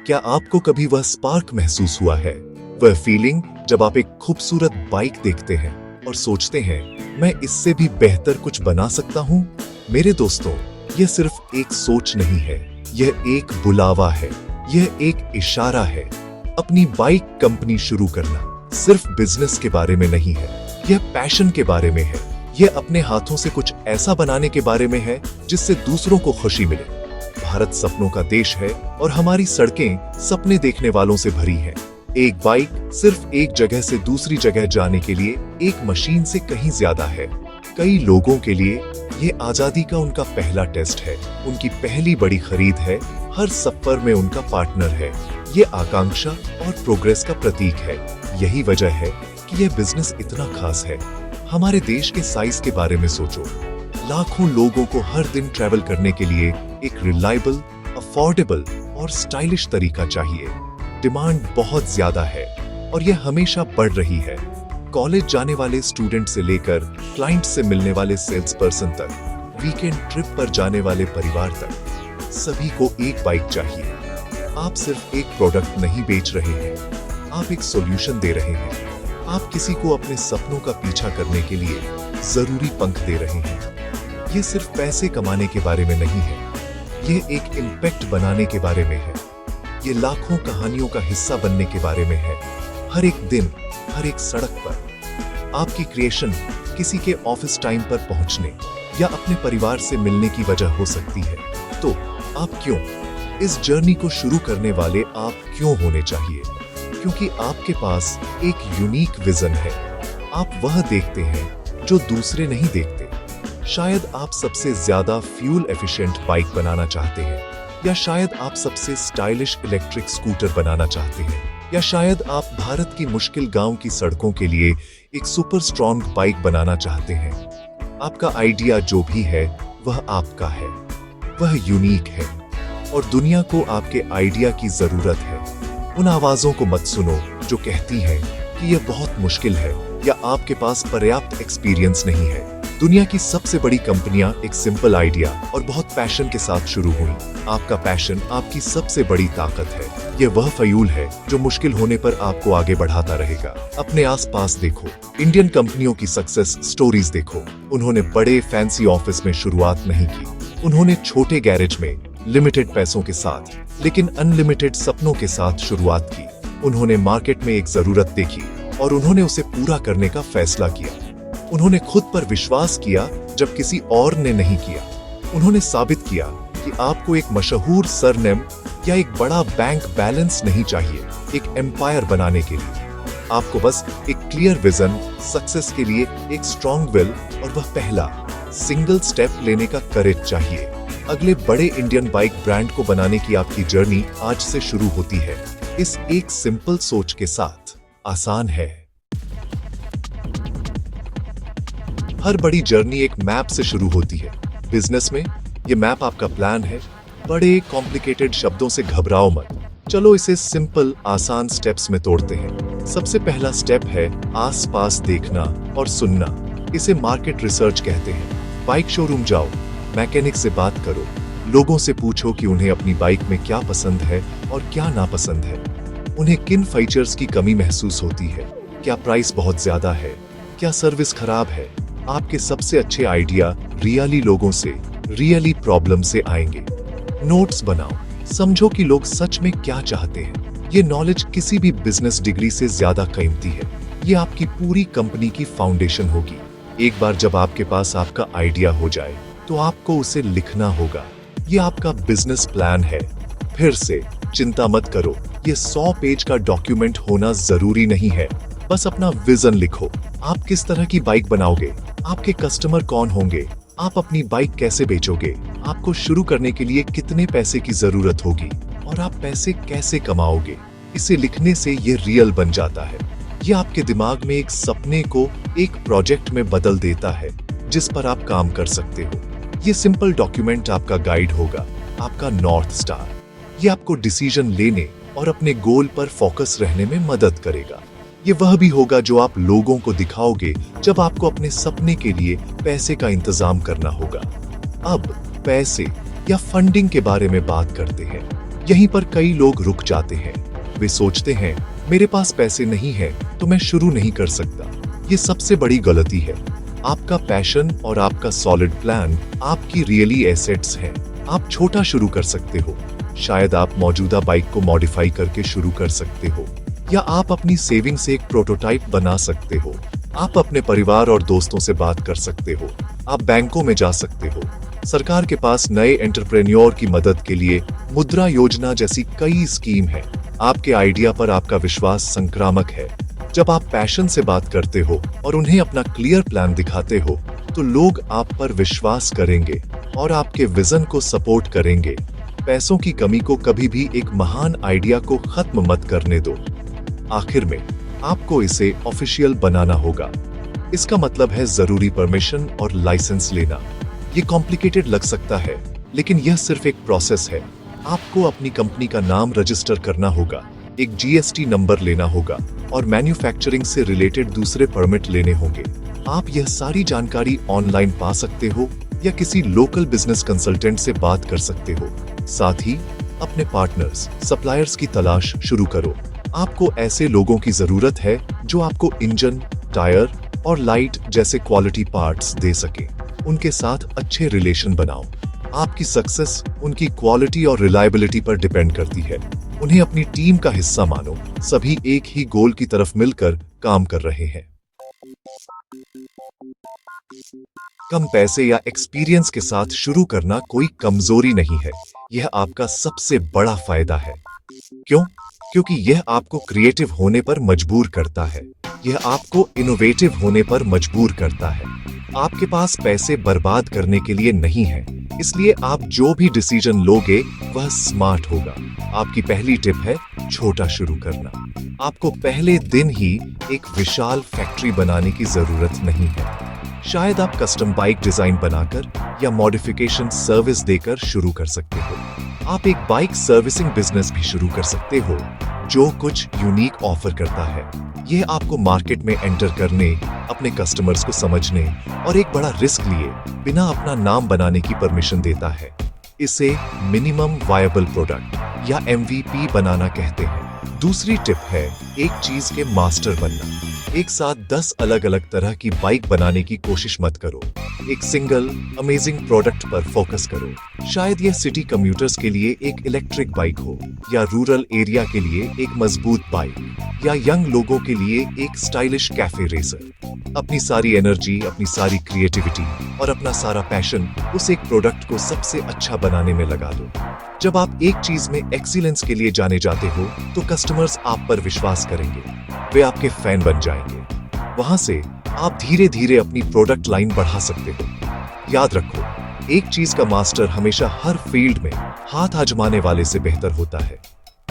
क्या आपको कभी वह स्पार्क महसूस हुआ है, वह फीलिंग जब आप एक खूबसूरत बाइक देखते हैं और सोचते हैं मैं इससे भी बेहतर कुछ बना सकता हूं? मेरे दोस्तों, यह सिर्फ एक सोच नहीं है, यह एक बुलावा है, यह एक इशारा है। अपनी बाइक कंपनी शुरू करना सिर्फ बिजनेस के बारे में नहीं है, यह पैशन के बारे में है। यह अपने हाथों से कुछ ऐसा बनाने के बारे में है जिससे दूसरों को खुशी मिले। भारत सपनों का देश है और हमारी सड़कें सपने देखने वालों से भरी हैं। एक बाइक सिर्फ एक जगह से दूसरी जगह जाने के लिए एक मशीन से कहीं ज्यादा है। कई लोगों के लिए ये आजादी का उनका पहला टेस्ट है, उनकी पहली बड़ी खरीद है, हर सफर में उनका पार्टनर है। ये आकांक्षा और प्रोग्रेस का प्रतीक है। यही वजह है कि यह बिजनेस इतना खास है। हमारे देश के साइज के बारे में सोचो, लाखों लोगों को हर दिन ट्रैवल करने के लिए एक रिलायबल, अफोर्डेबल और स्टाइलिश तरीका चाहिए। डिमांड बहुत ज्यादा है और यह हमेशा बढ़ रही है। कॉलेज जाने वाले स्टूडेंट से लेकर क्लाइंट से मिलने वाले सेल्स पर्सन तक, वीकेंड ट्रिप पर जाने वाले परिवार तक, सभी को एक बाइक चाहिए। आप सिर्फ एक प्रोडक्ट नहीं बेच रहे हैं, आप एक सॉल्यूशन दे रहे हैं। आप किसी को अपने सपनों का पीछा करने के लिए जरूरी पंख दे रहे हैं। ये सिर्फ पैसे कमाने के बारे में नहीं है, ये एक इम्पैक्ट बनाने के बारे में है। ये लाखों कहानियों का हिस्सा बनने के बारे में है। हर एक दिन, हर एक सड़क पर आपकी क्रिएशन किसी के ऑफिस टाइम पर पहुंचने या अपने परिवार से मिलने की वजह हो सकती है। तो आप क्यों? इस जर्नी को शुरू करने वाले आप क्यों होने चाहिए? क्योंकि आपके पास एक यूनिक विजन है। आप वह देखते हैं जो दूसरे नहीं देखते। शायद आप सबसे ज्यादा फ्यूल एफिशिएंट बाइक बनाना चाहते हैं, या शायद आप सबसे स्टाइलिश इलेक्ट्रिक स्कूटर बनाना चाहते हैं, या शायद आप भारत की मुश्किल गांव की सड़कों के लिए एक सुपर स्ट्रॉन्ग बाइक बनाना चाहते हैं। आपका आइडिया जो भी है वह आपका है, वह यूनिक है और दुनिया को आपके आइडिया की जरूरत है। उन आवाजों को मत सुनो जो कहती हैं कि यह बहुत मुश्किल है या आपके पास पर्याप्त एक्सपीरियंस नहीं है। दुनिया की सबसे बड़ी कंपनियां एक सिंपल आइडिया और बहुत पैशन के साथ शुरू हुई। आपका पैशन आपकी सबसे बड़ी ताकत है। यह वह फ्यूल है जो मुश्किल होने पर आपको आगे बढ़ाता रहेगा। अपने आसपास देखो, इंडियन कंपनियों की सक्सेस स्टोरीज देखो। उन्होंने बड़े फैंसी ऑफिस में शुरुआत नहीं की, उन्होंने छोटे गैरेज में लिमिटेड पैसों के साथ लेकिन अनलिमिटेड सपनों के साथ शुरुआत की। उन्होंने मार्केट में एक जरूरत देखी और उन्होंने उसे पूरा करने का फैसला किया। उन्होंने खुद पर विश्वास किया जब किसी और ने नहीं किया। उन्होंने साबित किया कि आपको एक मशहूर सरनेम या एक बड़ा बैंक बैलेंस नहीं चाहिए एक एम्पायर बनाने के लिए। आपको बस एक क्लियर विजन, सक्सेस के लिए एक स्ट्रॉन्ग विल और वह पहला सिंगल स्टेप लेने का करेज चाहिए। अगले बड़े इंडियन बाइक ब्रांड को बनाने की आपकी जर्नी आज से शुरू होती है, इस एक सिंपल सोच के साथ। आसान है। हर बड़ी जर्नी एक मैप से शुरू होती है। बिजनेस में ये मैप आपका प्लान है। बड़े कॉम्प्लिकेटेड शब्दों से घबराओ मत। चलो इसे सिंपल, आसान स्टेप्स में तोड़ते हैं। सबसे पहला स्टेप है आसपास देखना और सुनना। इसे मार्केट रिसर्च कहते हैं। बाइक शोरूम जाओ, मैकेनिक से बात करो, लोगों से पूछो कि उन्हें अपनी बाइक में क्या पसंद है और क्या नापसंद है। उन्हें किन फीचर्स की कमी महसूस होती है, क्या प्राइस बहुत ज्यादा है, क्या सर्विस खराब है। आपके सबसे अच्छे आइडिया रियली लोगों से, रियली प्रॉब्लम से आएंगे। नोट्स बनाओ, समझो कि लोग सच में क्या चाहते हैं। ये नॉलेज किसी भी बिजनेस डिग्री से ज्यादा कीमती है। ये आपकी पूरी कंपनी की फाउंडेशन होगी। एक बार जब आपके पास आपका आइडिया हो जाए तो आपको उसे लिखना होगा। ये आपका बिजनेस प्लान है। फिर से चिंता मत करो, ये 100 पेज का डॉक्यूमेंट होना जरूरी नहीं है। बस अपना विजन लिखो। आप किस तरह की बाइक बनाओगे, आपके कस्टमर कौन होंगे, आप अपनी बाइक कैसे बेचोगे, आपको शुरू करने के लिए कितने पैसे की जरूरत होगी और आप पैसे कैसे कमाओगे। इसे लिखने से ये रियल बन जाता है। ये आपके दिमाग में एक सपने को एक प्रोजेक्ट में बदल देता है जिस पर आप काम कर सकते हो। ये सिंपल डॉक्यूमेंट आपका गाइड होगा, आपका नॉर्थ स्टार। ये आपको डिसीजन लेने और अपने गोल पर फोकस रहने में मदद करेगा। ये वह भी होगा जो आप लोगों को दिखाओगे जब आपको अपने सपने के लिए पैसे का इंतजाम करना होगा। अब पैसे या फंडिंग के बारे में बात करते हैं। यहीं पर कई लोग रुक जाते हैं। वे सोचते हैं मेरे पास पैसे नहीं है तो मैं शुरू नहीं कर सकता। ये सबसे बड़ी गलती है। आपका पैशन और आपका सॉलिड प्लान आपकी रियली एसेट्स हैं। आप छोटा शुरू कर सकते हो। शायद आप मौजूदा बाइक को मॉडिफाई करके शुरू कर सकते हो, या आप अपनी सेविंग से एक प्रोटोटाइप बना सकते हो। आप अपने परिवार और दोस्तों से बात कर सकते हो। आप बैंकों में जा सकते हो। सरकार के पास नए एंटरप्रेन्योर की मदद के लिए मुद्रा योजना जैसी कई स्कीम है। आपके आइडिया पर आपका विश्वास संक्रामक है। जब आप पैशन से बात करते हो और उन्हें अपना क्लियर प्लान दिखाते हो तो लोग आप पर विश्वास करेंगे और आपके विजन को सपोर्ट करेंगे। पैसों की कमी को कभी भी एक महान आइडिया को खत्म मत करने दो। आखिर में आपको इसे ऑफिशियल बनाना होगा। इसका मतलब है जरूरी परमिशन और लाइसेंस लेना। ये कॉम्प्लिकेटेड लग सकता है, लेकिन यह सिर्फ एक प्रोसेस है। आपको अपनी कंपनी का नाम रजिस्टर करना होगा, एक जीएसटी नंबर लेना होगा और मैन्युफैक्चरिंग से रिलेटेड दूसरे परमिट लेने होंगे। आप यह सारी जानकारी ऑनलाइन पा सकते हो या किसी लोकल बिजनेस कंसल्टेंट से बात कर सकते हो। साथ ही अपने पार्टनर्स, सप्लायर्स की तलाश शुरू करो। आपको ऐसे लोगों की जरूरत है जो आपको इंजन, टायर और लाइट जैसे क्वालिटी पार्ट्स दे सके। उनके साथ अच्छे रिलेशन बनाओ। आपकी सक्सेस उनकी क्वालिटी और रिलायबिलिटी पर डिपेंड करती है। उन्हें अपनी टीम का हिस्सा मानो। सभी एक ही गोल की तरफ मिलकर काम कर रहे हैं। कम पैसे या एक्सपीरियंस के साथ शुरू करना कोई कमजोरी नहीं है, यह आपका सबसे बड़ा फायदा है। क्यों? क्योंकि यह आपको क्रिएटिव होने पर मजबूर करता है। यह आपको इनोवेटिव होने पर मजबूर करता है। आपके पास पैसे बर्बाद करने के लिए नहीं है, इसलिए आप जो भी डिसीजन लोगे वह स्मार्ट होगा। आपकी पहली टिप है छोटा शुरू करना। आपको पहले दिन ही एक विशाल फैक्ट्री बनाने की जरूरत नहीं है। शायद आप कस्टम बाइक डिजाइन बनाकर या मॉडिफिकेशन सर्विस देकर शुरू कर सकते हो। आप एक बाइक सर्विसिंग बिजनेस भी शुरू कर सकते हो जो कुछ यूनिक ऑफर करता है। यह आपको मार्केट में एंटर करने, अपने कस्टमर्स को समझने और एक बड़ा रिस्क लिए बिना अपना नाम बनाने की परमिशन देता है। इसे मिनिमम वायबल प्रोडक्ट या MVP बनाना कहते हैं। दूसरी टिप है एक चीज के मास्टर बनना। एक साथ 10 अलग अलग तरह की बाइक बनाने की कोशिश मत करो। एक सिंगल अमेजिंग प्रोडक्ट पर फोकस करो। शायद यह सिटी कम्यूटर्स के लिए एक इलेक्ट्रिक बाइक हो, या रूरल एरिया के लिए एक मजबूत बाइक, या यंग लोगों के लिए एक स्टाइलिश कैफे रेसर। अपनी सारी एनर्जी, अपनी सारी क्रिएटिविटी और अपना सारा पैशन उस एक प्रोडक्ट को सबसे अच्छा बनाने में लगा दो। जब आप एक चीज में एक्सीलेंस के लिए जाने जाते हो तो कस्टमर्स आप पर विश्वास करेंगे। वे आपके फैन बन जाएंगे। वहां से आप धीरे धीरे अपनी प्रोडक्ट लाइन बढ़ा सकते हो। याद रखो, एक चीज का मास्टर हमेशा हर फील्ड में हाथ आजमाने वाले से बेहतर होता है।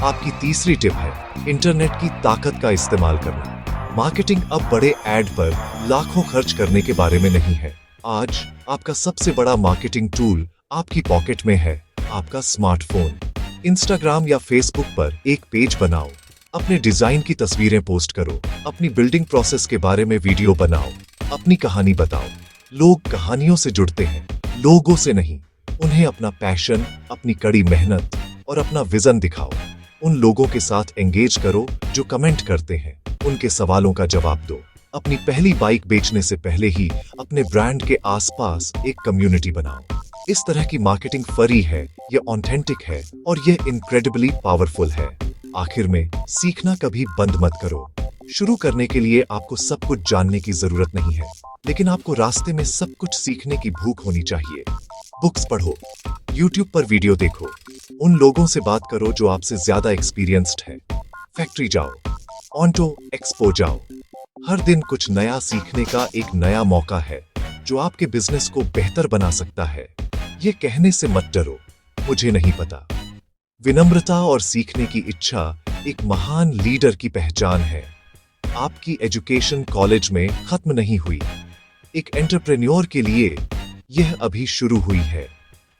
आपकी तीसरी टिप है इंटरनेट की ताकत का इस्तेमाल करना। मार्केटिंग अब बड़े एड पर लाखों खर्च करने के बारे में नहीं है। आज आपका सबसे बड़ा मार्केटिंग टूल आपकी पॉकेट में है, आपका स्मार्टफोन। इंस्टाग्राम या फेसबुक पर एक पेज बनाओ। अपने डिजाइन की तस्वीरें पोस्ट करो। अपनी बिल्डिंग प्रोसेस के बारे में वीडियो बनाओ। अपनी कहानी बताओ। लोग कहानियों से जुड़ते हैं, लोगों से नहीं। उन्हें अपना पैशन, अपनी कड़ी मेहनत और अपना विजन दिखाओ। उन लोगों के साथ एंगेज करो जो कमेंट करते हैं। उनके सवालों का जवाब दो। अपनी पहली बाइक बेचने से पहले ही अपने ब्रांड के आसपास एक कम्युनिटी बनाओ। इस तरह की मार्केटिंग फरी है, यह ऑथेंटिक है और यह इनक्रेडिबली पावरफुल है। आखिर में सीखना कभी बंद मत करो। शुरू करने के लिए आपको सब कुछ जानने की जरूरत नहीं है, लेकिन आपको रास्ते में सब कुछ सीखने की भूख होनी चाहिए। बुक्स पढ़ो, YouTube पर वीडियो देखो, उन लोगों से बात करो जो आपसे ज्यादा एक्सपीरियंस्ड है। फैक्ट्री जाओ, ऑटो एक्सपो जाओ। हर दिन कुछ नया सीखने का एक नया मौका है जो आपके बिजनेस को बेहतर बना सकता है। ये कहने से मत डरो, मुझे नहीं पता। विनम्रता और सीखने की इच्छा एक महान लीडर की पहचान है। आपकी एजुकेशन कॉलेज में खत्म नहीं हुई। एक एंटरप्रेन्योर के लिए यह अभी शुरू हुई है।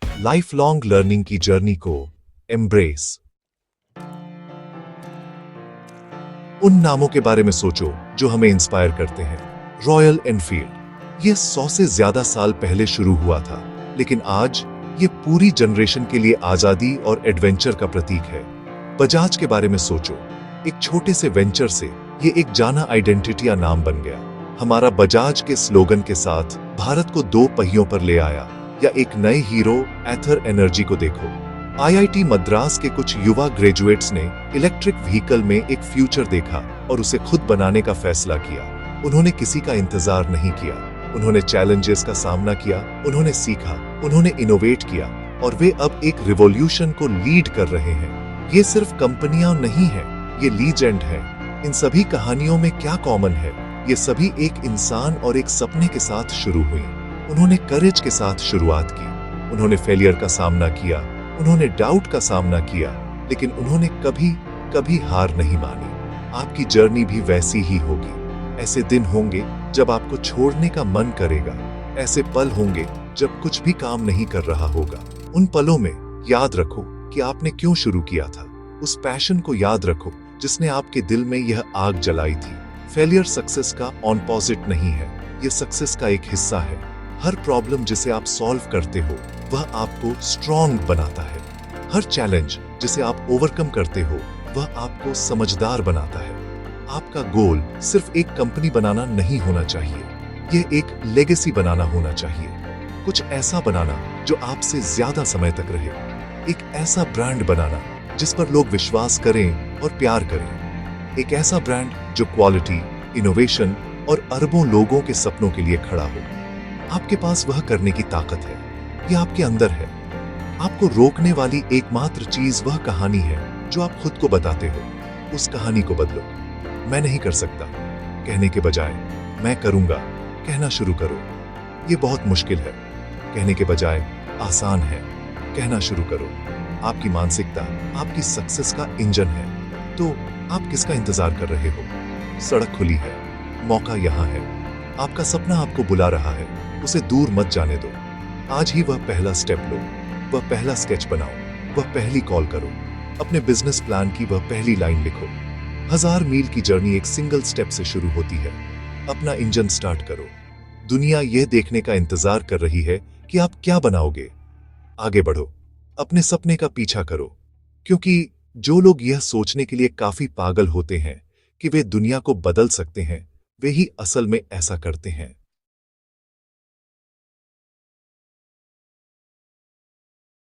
लाइफ लॉन्ग लर्निंग की जर्नी को एम्ब्रेस। उन नामों के बारे में सोचो जो हमें इंस्पायर करते हैं। रॉयल एनफील्ड, यह 100 से ज्यादा साल पहले शुरू हुआ था, लेकिन आज ये पूरी जनरेशन के लिए आजादी और एडवेंचर का प्रतीक है। बजाज के बारे में सोचो, एक छोटे से वेंचर से ये एक जाना आइडेंटिटी या नाम बन गया। हमारा बजाज के स्लोगन के साथ भारत को 2 पहियों पर ले आया। या एक नए हीरो एथर एनर्जी को देखो। आईआईटी मद्रास के कुछ युवा ग्रेजुएट्स ने इलेक्ट्रिक व्हीकल में एक फ्यूचर देखा और उसे खुद बनाने का फैसला किया। उन्होंने किसी का इंतजार नहीं किया, उन्होंने चैलेंजेस का सामना किया, उन्होंने सीखा, उन्होंने इनोवेट किया और वे अब एक रिवॉल्यूशन को लीड कर रहे हैं। ये सिर्फ कंपनियां नहीं है, ये लीजेंड है। इन सभी कहानियों में क्या कॉमन है? ये सभी एक इंसान और एक सपने के साथ शुरू हुई। उन्होंने करेज के साथ शुरुआत की, उन्होंने फेलियर का सामना किया, उन्होंने डाउट का सामना किया, लेकिन उन्होंने कभी कभी हार नहीं मानी। आपकी जर्नी भी वैसी ही होगी। ऐसे दिन होंगे जब आपको छोड़ने का मन करेगा, ऐसे पल होंगे जब कुछ भी काम नहीं कर रहा होगा। उन पलों में याद रखो कि आपने क्यों शुरू किया था। उस पैशन को याद रखो जिसने आपके दिल में यह आग जलाई थी। फेलियर सक्सेस का ऑपोजिट नहीं है, यह सक्सेस का एक हिस्सा है। हर प्रॉब्लम जिसे आप सॉल्व करते हो वह आपको स्ट्रॉन्ग बनाता है। हर चैलेंज जिसे आप ओवरकम करते हो वह आपको समझदार बनाता है। आपका गोल सिर्फ एक कंपनी बनाना नहीं होना चाहिए, यह एक लेगेसी बनाना होना चाहिए। कुछ ऐसा बनाना जो आपसे ज्यादा समय तक रहे। एक ऐसा ब्रांड बनाना जिस पर लोग विश्वास करें और प्यार करें। एक ऐसा ब्रांड जो क्वालिटी, इनोवेशन और अरबों लोगों के सपनों के लिए खड़ा हो। आपके पास वह करने की ताकत है, यह आपके अंदर है। आपको रोकने वाली एकमात्र चीज वह कहानी है जो आप खुद को बताते हो। उस कहानी को बदलो। मैं नहीं कर सकता कहने के बजाय मैं करूंगा कहना शुरू करो। यह बहुत मुश्किल है कहने के बजाय आसान है कहना शुरू करो। आपकी मानसिकता आपकी सक्सेस का इंजन है, तो आप किसका इंतजार कर रहे हो? सड़क खुली है, मौका यहां है। आपका सपना आपको बुला रहा है, उसे दूर मत जाने दो। आज ही वह पहला स्टेप लो, वह पहला स्केच बनाओ, वह पहली कॉल करो। अपने बिजनेस प्लान की वह पहली लाइन लिखो। 1000 मील की जर्नी एक सिंगल स्टेप से शुरू होती है। अपना इंजन स्टार्ट करो। दुनिया यह देखने का इंतजार कर रही है कि आप क्या बनाओगे। आगे बढ़ो, अपने सपने का पीछा करो, क्योंकि जो लोग यह सोचने के लिए काफी पागल होते हैं कि वे दुनिया को बदल सकते हैं, वे ही असल में ऐसा करते हैं।